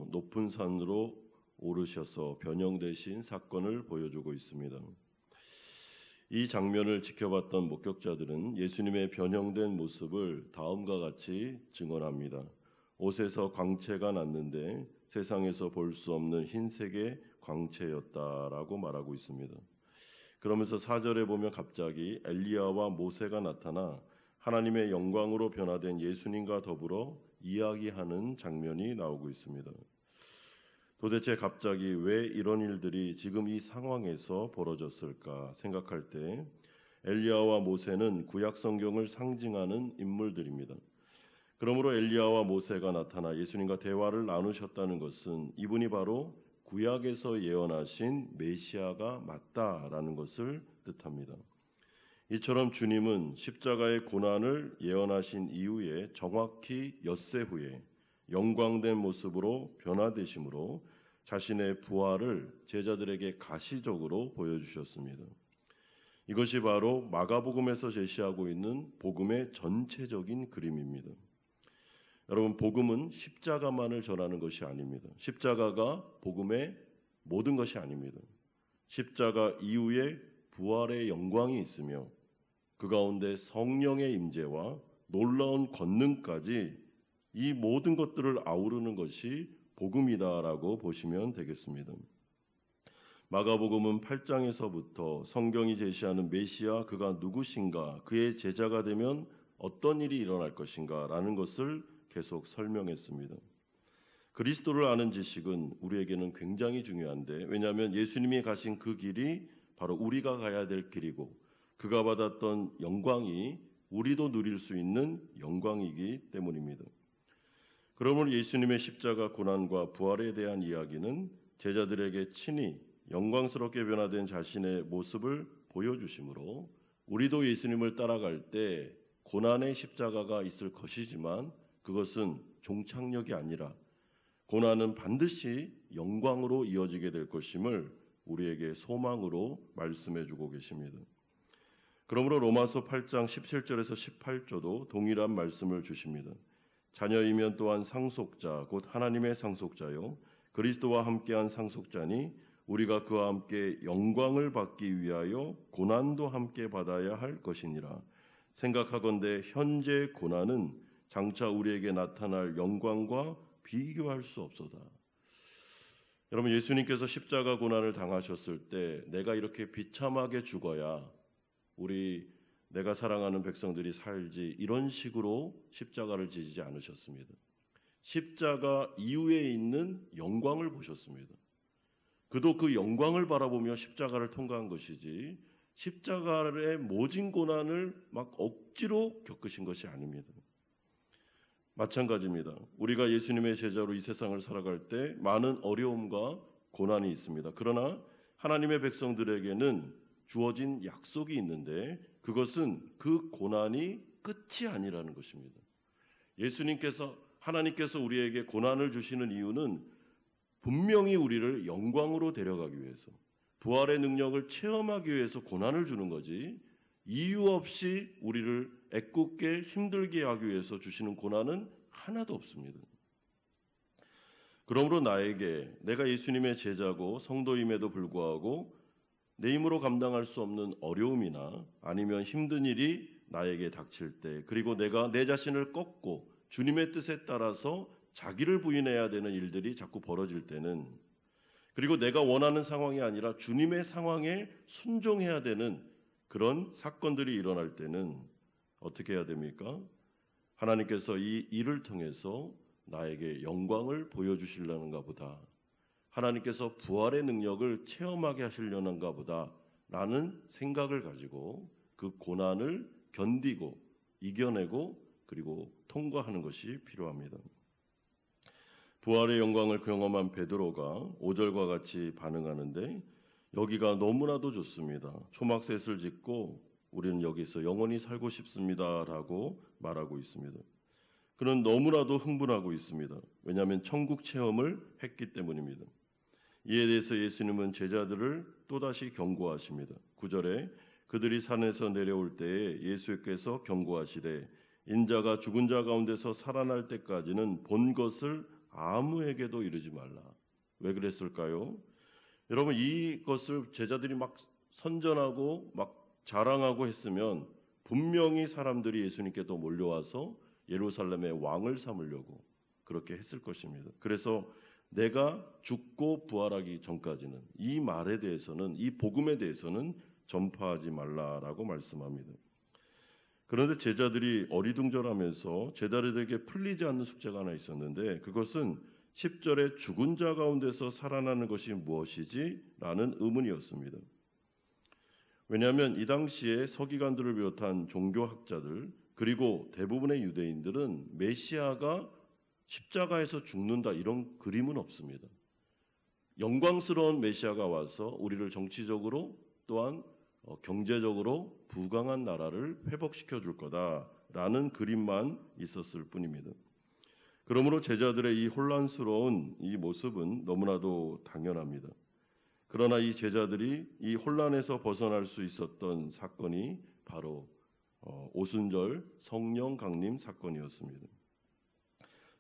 높은 산으로 오르셔서 변형되신 사건을 보여주고 있습니다. 이 장면을 지켜봤던 목격자들은 예수님의 변형된 모습을 다음과 같이 증언합니다. 옷에서 광채가 났는데 세상에서 볼 수 없는 흰색의 광채였다라고 말하고 있습니다. 그러면서 4절에 보면 갑자기 엘리야와 모세가 나타나 하나님의 영광으로 변화된 예수님과 더불어 이야기하는 장면이 나오고 있습니다. 도대체 갑자기 왜 이런 일들이 지금 이 상황에서 벌어졌을까 생각할 때 엘리야와 모세는 구약 성경을 상징하는 인물들입니다. 그러므로 엘리야와 모세가 나타나 예수님과 대화를 나누셨다는 것은 이분이 바로 구약에서 예언하신 메시아가 맞다라는 것을 뜻합니다. 이처럼 주님은 십자가의 고난을 예언하신 이후에 정확히 엿새 후에 영광된 모습으로 변화되심으로 자신의 부활을 제자들에게 가시적으로 보여주셨습니다. 이것이 바로 마가복음에서 제시하고 있는 복음의 전체적인 그림입니다. 여러분, 복음은 십자가만을 전하는 것이 아닙니다. 십자가가 복음의 모든 것이 아닙니다. 십자가 이후에 부활의 영광이 있으며 그 가운데 성령의 임재와 놀라운 권능까지 이 모든 것들을 아우르는 것이 복음이다라고 보시면 되겠습니다. 마가복음은 8장에서부터 성경이 제시하는 메시아 그가 누구신가, 그의 제자가 되면 어떤 일이 일어날 것인가 라는 것을 계속 설명했습니다. 그리스도를 아는 지식은 우리에게는 굉장히 중요한데, 왜냐하면 예수님이 가신 그 길이 바로 우리가 가야 될 길이고 그가 받았던 영광이 우리도 누릴 수 있는 영광이기 때문입니다. 그러므로 예수님의 십자가 고난과 부활에 대한 이야기는 제자들에게 친히 영광스럽게 변화된 자신의 모습을 보여주심으로 우리도 예수님을 따라갈 때 고난의 십자가가 있을 것이지만 그것은 종착역이 아니라 고난은 반드시 영광으로 이어지게 될 것임을 우리에게 소망으로 말씀해 주고 계십니다. 그러므로 로마서 8장 17절에서 18절도 동일한 말씀을 주십니다. 자녀이면 또한 상속자 곧 하나님의 상속자요 그리스도와 함께한 상속자니 우리가 그와 함께 영광을 받기 위하여 고난도 함께 받아야 할 것이니라. 생각하건대 현재 고난은 장차 우리에게 나타날 영광과 비교할 수 없소다. 여러분, 예수님께서 십자가 고난을 당하셨을 때 내가 이렇게 비참하게 죽어야 내가 사랑하는 백성들이 살지, 이런 식으로 십자가를 지지 않으셨습니다. 십자가 이후에 있는 영광을 보셨습니다. 그도 그 영광을 바라보며 십자가를 통과한 것이지 십자가의 모진 고난을 막 억지로 겪으신 것이 아닙니다. 마찬가지입니다. 우리가 예수님의 제자로 이 세상을 살아갈 때 많은 어려움과 고난이 있습니다. 그러나 하나님의 백성들에게는 주어진 약속이 있는데 그것은 그 고난이 끝이 아니라는 것입니다. 하나님께서 우리에게 고난을 주시는 이유는 분명히 우리를 영광으로 데려가기 위해서, 부활의 능력을 체험하기 위해서 고난을 주는 거지, 이유 없이 우리를 애꿎게 힘들게 하기 위해서 주시는 고난은 하나도 없습니다. 그러므로 내가 예수님의 제자고 성도임에도 불구하고 내 힘으로 감당할 수 없는 어려움이나 아니면 힘든 일이 나에게 닥칠 때, 그리고 내가 내 자신을 꺾고 주님의 뜻에 따라서 자기를 부인해야 되는 일들이 자꾸 벌어질 때는, 그리고 내가 원하는 상황이 아니라 주님의 상황에 순종해야 되는 그런 사건들이 일어날 때는 어떻게 해야 됩니까? 하나님께서 이 일을 통해서 나에게 영광을 보여주시려는가 보다, 하나님께서 부활의 능력을 체험하게 하시려는가 보다 라는 생각을 가지고 그 고난을 견디고 이겨내고 그리고 통과하는 것이 필요합니다. 부활의 영광을 경험한 베드로가 5절과 같이 반응하는데 여기가 너무나도 좋습니다. 초막셋을 짓고 우리는 여기서 영원히 살고 싶습니다 라고 말하고 있습니다. 그는 너무나도 흥분하고 있습니다. 왜냐하면 천국 체험을 했기 때문입니다. 이에 대해서 예수님은 제자들을 또다시 경고하십니다. 9절에 그들이 산에서 내려올 때에 예수께서 경고하시되 인자가 죽은 자 가운데서 살아날 때까지는 본 것을 아무에게도 이르지 말라. 왜 그랬을까요? 여러분, 이것을 제자들이 막 선전하고 막 자랑하고 했으면 분명히 사람들이 예수님께 또 몰려와서 예루살렘의 왕을 삼으려고 그렇게 했을 것입니다. 그래서 내가 죽고 부활하기 전까지는 이 말에 대해서는, 이 복음에 대해서는 전파하지 말라라고 말씀합니다. 그런데 제자들이 어리둥절하면서 제자들에게 풀리지 않는 숙제가 하나 있었는데, 그것은 10절에 죽은 자 가운데서 살아나는 것이 무엇이지? 라는 의문이었습니다. 왜냐하면 이 당시에 서기관들을 비롯한 종교학자들 그리고 대부분의 유대인들은 메시아가 십자가에서 죽는다 이런 그림은 없습니다. 영광스러운 메시아가 와서 우리를 정치적으로 또한 경제적으로 부강한 나라를 회복시켜 줄 거다라는 그림만 있었을 뿐입니다. 그러므로 제자들의 이 혼란스러운 이 모습은 너무나도 당연합니다. 그러나 이 제자들이 이 혼란에서 벗어날 수 있었던 사건이 바로 오순절 성령 강림 사건이었습니다.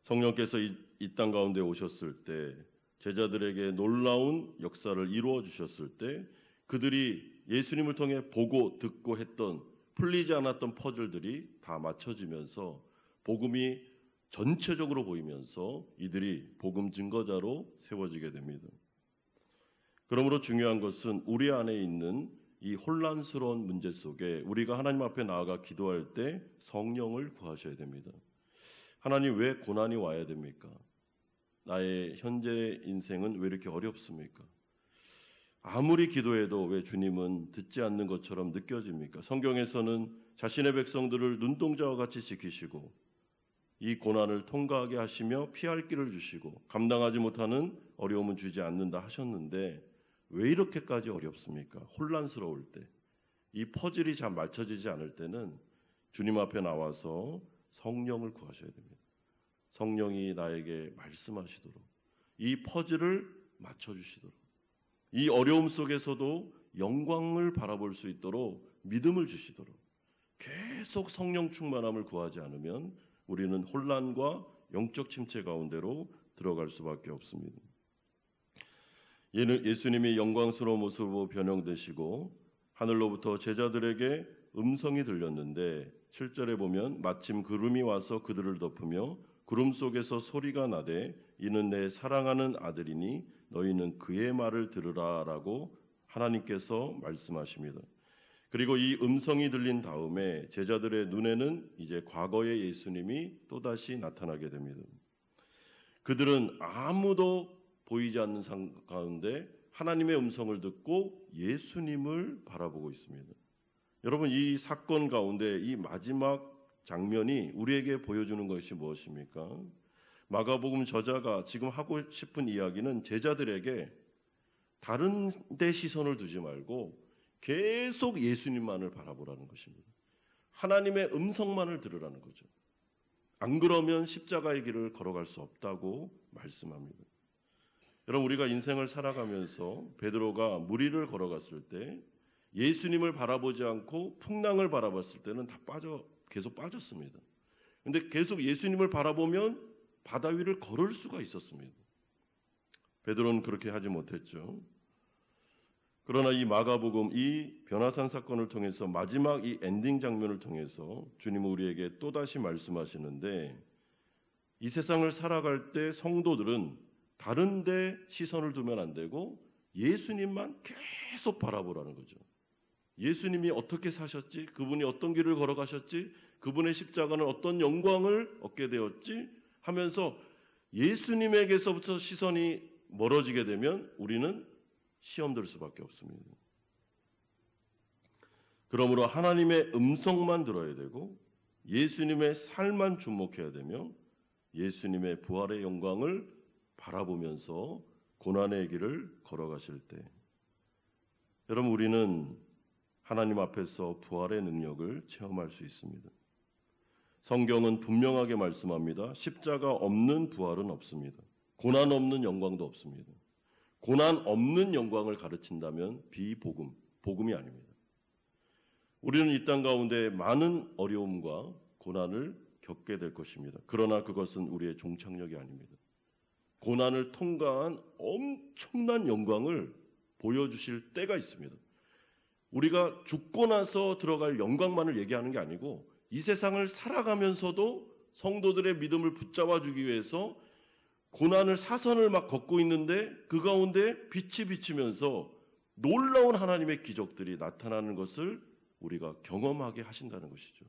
성령께서 이 땅 가운데 오셨을 때, 제자들에게 놀라운 역사를 이루어 주셨을 때, 그들이 예수님을 통해 보고 듣고 했던 풀리지 않았던 퍼즐들이 다 맞춰지면서 복음이 전체적으로 보이면서 이들이 복음 증거자로 세워지게 됩니다. 그러므로 중요한 것은 우리 안에 있는 이 혼란스러운 문제 속에 우리가 하나님 앞에 나아가 기도할 때 성령을 구하셔야 됩니다. 하나님, 왜 고난이 와야 됩니까? 나의 현재 인생은 왜 이렇게 어렵습니까? 아무리 기도해도 왜 주님은 듣지 않는 것처럼 느껴집니까? 성경에서는 자신의 백성들을 눈동자와 같이 지키시고 이 고난을 통과하게 하시며 피할 길을 주시고 감당하지 못하는 어려움은 주지 않는다 하셨는데, 왜 이렇게까지 어렵습니까? 혼란스러울 때, 이 퍼즐이 잘 맞춰지지 않을 때는 주님 앞에 나와서 성령을 구하셔야 됩니다. 성령이 나에게 말씀하시도록, 이 퍼즐을 맞춰주시도록, 이 어려움 속에서도 영광을 바라볼 수 있도록 믿음을 주시도록 계속 성령 충만함을 구하지 않으면 우리는 혼란과 영적 침체 가운데로 들어갈 수밖에 없습니다. 예수님이 영광스러운 모습으로 변형되시고 하늘로부터 제자들에게 음성이 들렸는데 7절에 보면 마침 구름이 와서 그들을 덮으며 구름 속에서 소리가 나되 이는 내 사랑하는 아들이니 너희는 그의 말을 들으라 라고 하나님께서 말씀하십니다. 그리고 이 음성이 들린 다음에 제자들의 눈에는 이제 과거의 예수님이 또다시 나타나게 됩니다. 그들은 아무도 보이지 않는 상 가운데 하나님의 음성을 듣고 예수님을 바라보고 있습니다. 여러분, 이 사건 가운데 이 마지막 장면이 우리에게 보여주는 것이 무엇입니까? 마가복음 저자가 지금 하고 싶은 이야기는 제자들에게 다른 데 시선을 두지 말고 계속 예수님만을 바라보라는 것입니다. 하나님의 음성만을 들으라는 거죠. 안 그러면 십자가의 길을 걸어갈 수 없다고 말씀합니다. 여러분, 우리가 인생을 살아가면서 베드로가 무리를 걸어갔을 때 예수님을 바라보지 않고 풍랑을 바라봤을 때는 계속 빠졌습니다. 그런데 계속 예수님을 바라보면 바다 위를 걸을 수가 있었습니다. 베드로는 그렇게 하지 못했죠. 그러나 이 마가복음, 이 변화산 사건을 통해서 마지막 이 엔딩 장면을 통해서 주님은 우리에게 또다시 말씀하시는데, 이 세상을 살아갈 때 성도들은 다른 데 시선을 두면 안 되고 예수님만 계속 바라보라는 거죠. 예수님이 어떻게 사셨지? 그분이 어떤 길을 걸어가셨지? 그분의 십자가는 어떤 영광을 얻게 되었지? 하면서 예수님에게서부터 시선이 멀어지게 되면 우리는 시험될 수밖에 없습니다. 그러므로 하나님의 음성만 들어야 되고 예수님의 살만 주목해야 되며 예수님의 부활의 영광을 바라보면서 고난의 길을 걸어가실 때, 여러분, 우리는 하나님 앞에서 부활의 능력을 체험할 수 있습니다. 성경은 분명하게 말씀합니다. 십자가 없는 부활은 없습니다. 고난 없는 영광도 없습니다. 고난 없는 영광을 가르친다면 복음이 아닙니다. 우리는 이 땅 가운데 많은 어려움과 고난을 겪게 될 것입니다. 그러나 그것은 우리의 종착역이 아닙니다. 고난을 통과한 엄청난 영광을 보여주실 때가 있습니다. 우리가 죽고 나서 들어갈 영광만을 얘기하는 게 아니고 이 세상을 살아가면서도 성도들의 믿음을 붙잡아 주기 위해서 고난을 사선을 막 걷고 있는데 그 가운데 빛이 비치면서 놀라운 하나님의 기적들이 나타나는 것을 우리가 경험하게 하신다는 것이죠.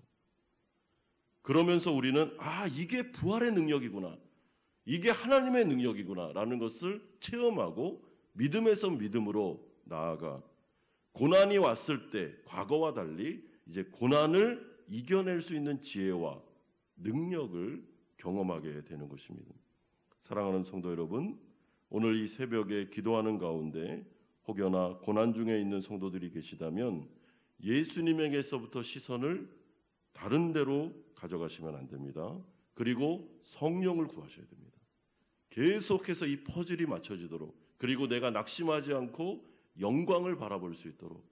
그러면서 우리는 이게 부활의 능력이구나, 이게 하나님의 능력이구나 라는 것을 체험하고 믿음에서 믿음으로 나아가 고난이 왔을 때 과거와 달리 이제 고난을 이겨낼 수 있는 지혜와 능력을 경험하게 되는 것입니다. 사랑하는 성도 여러분, 오늘 이 새벽에 기도하는 가운데 혹여나 고난 중에 있는 성도들이 계시다면 예수님에게서부터 시선을 다른 데로 가져가시면 안 됩니다. 그리고 성령을 구하셔야 됩니다. 계속해서 이 퍼즐이 맞춰지도록, 그리고 내가 낙심하지 않고 영광을 바라볼 수 있도록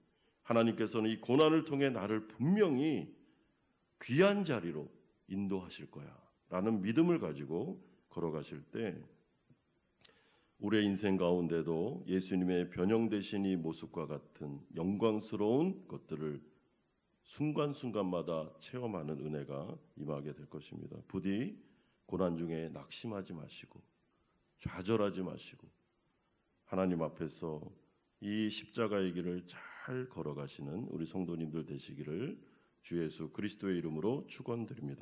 하나님께서는 이 고난을 통해 나를 분명히 귀한 자리로 인도하실 거야 라는 믿음을 가지고 걸어가실 때 우리의 인생 가운데도 예수님의 변형되신 이 모습과 같은 영광스러운 것들을 순간순간마다 체험하는 은혜가 임하게 될 것입니다. 부디 고난 중에 낙심하지 마시고 좌절하지 마시고 하나님 앞에서 이 십자가의 길을 잘 걸어가시는 우리 성도님들 되시기를 주 예수 그리스도의 이름으로 축원드립니다.